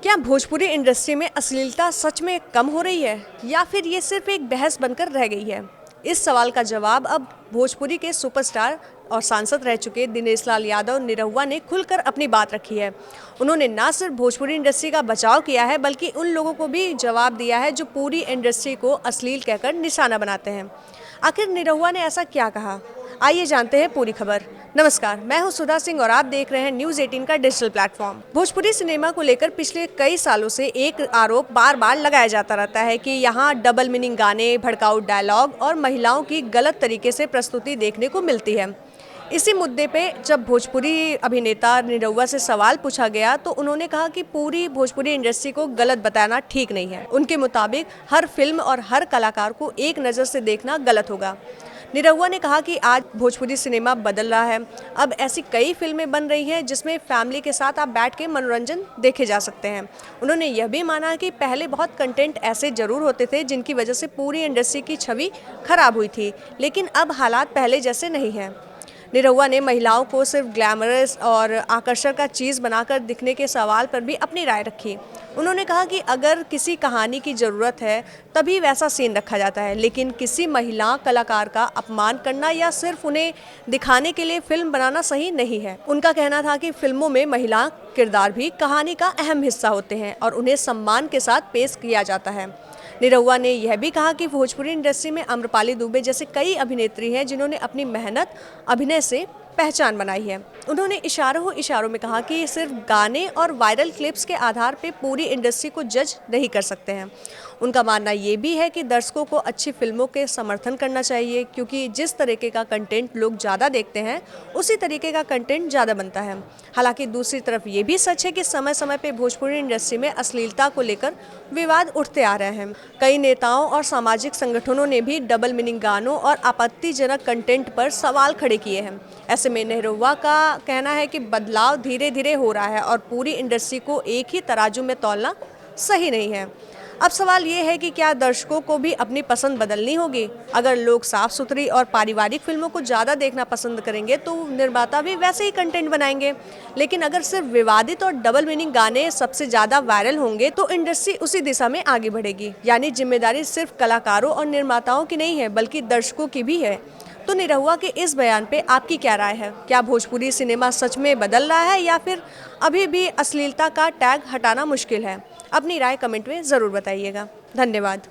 क्या भोजपुरी इंडस्ट्री में अश्लीलता सच में कम हो रही है या फिर ये सिर्फ एक बहस बनकर रह गई है? इस सवाल का जवाब अब भोजपुरी के सुपरस्टार और सांसद रह चुके दिनेश लाल यादव निरहुआ ने खुलकर अपनी बात रखी है। उन्होंने न सिर्फ भोजपुरी इंडस्ट्री का बचाव किया है बल्कि उन लोगों को भी जवाब दिया है जो पूरी इंडस्ट्री को अश्लील कहकर निशाना बनाते हैं। आखिर निरहुआ ने ऐसा क्या कहा, आइए जानते हैं पूरी खबर। नमस्कार, मैं हूं सुधा सिंह और आप देख रहे हैं न्यूज़ 18 का डिजिटल प्लेटफॉर्म। भोजपुरी सिनेमा को लेकर पिछले कई सालों से एक आरोप बार बार लगाया जाता रहता है कि यहाँ डबल मीनिंग गाने, भड़काऊ डायलॉग और महिलाओं की गलत तरीके से प्रस्तुति देखने को मिलती है। इसी मुद्दे पे जब भोजपुरी अभिनेता निरहुआ से सवाल पूछा गया तो उन्होंने कहा कि पूरी भोजपुरी इंडस्ट्री को गलत बताना ठीक नहीं है। उनके मुताबिक हर फिल्म और हर कलाकार को एक नज़र से देखना गलत होगा। निरहुआ ने कहा कि आज भोजपुरी सिनेमा बदल रहा है। अब ऐसी कई फिल्में बन रही हैं जिसमें फैमिली के साथ आप बैठ के मनोरंजन देखे जा सकते हैं। उन्होंने यह भी माना कि पहले बहुत कंटेंट ऐसे जरूर होते थे जिनकी वजह से पूरी इंडस्ट्री की छवि खराब हुई थी, लेकिन अब हालात पहले जैसे नहीं हैं। निरहुआ ने महिलाओं को सिर्फ ग्लैमरस और आकर्षण का चीज़ बनाकर दिखने के सवाल पर भी अपनी राय रखी। उन्होंने कहा कि अगर किसी कहानी की ज़रूरत है तभी वैसा सीन रखा जाता है, लेकिन किसी महिला कलाकार का अपमान करना या सिर्फ उन्हें दिखाने के लिए फिल्म बनाना सही नहीं है। उनका कहना था कि फिल्मों में महिला किरदार भी कहानी का अहम हिस्सा होते हैं और उन्हें सम्मान के साथ पेश किया जाता है। निरहुआ ने यह भी कहा कि भोजपुरी इंडस्ट्री में आम्रपाली दुबे जैसे कई अभिनेत्री हैं जिन्होंने अपनी मेहनत अभिनय से पहचान बनाई है। उन्होंने इशारों में कहा कि सिर्फ गाने और वायरल क्लिप्स के आधार पर पूरी इंडस्ट्री को जज नहीं कर सकते हैं। उनका मानना ये भी है कि दर्शकों को अच्छी फिल्मों के समर्थन करना चाहिए, क्योंकि जिस तरीके का कंटेंट लोग ज़्यादा देखते हैं उसी तरीके का कंटेंट ज़्यादा बनता है। हालांकि दूसरी तरफ ये भी सच है कि समय समय पर भोजपुरी इंडस्ट्री में अश्लीलता को लेकर विवाद उठते आ रहे हैं। कई नेताओं और सामाजिक संगठनों ने भी डबल मीनिंग गानों और आपत्तिजनक कंटेंट पर सवाल खड़े किए हैं। ऐसे में निरहुआ का कहना है कि बदलाव धीरे धीरे हो रहा है और पूरी इंडस्ट्री को एक ही तराजू में तौलना सही नहीं है। अब सवाल ये है कि क्या दर्शकों को भी अपनी पसंद बदलनी होगी? अगर लोग साफ सुथरी और पारिवारिक फिल्मों को ज़्यादा देखना पसंद करेंगे तो निर्माता भी वैसे ही कंटेंट बनाएंगे, लेकिन अगर सिर्फ विवादित और डबल मीनिंग गाने सबसे ज़्यादा वायरल होंगे तो इंडस्ट्री उसी दिशा में आगे बढ़ेगी। यानी जिम्मेदारी सिर्फ कलाकारों और निर्माताओं की नहीं है बल्कि दर्शकों की भी है। तो निरहुआ के इस बयान पे आपकी क्या राय है? क्या भोजपुरी सिनेमा सच में बदल रहा है या फिर अभी भी अश्लीलता का टैग हटाना मुश्किल है? अपनी राय कमेंट में ज़रूर बताइएगा। धन्यवाद।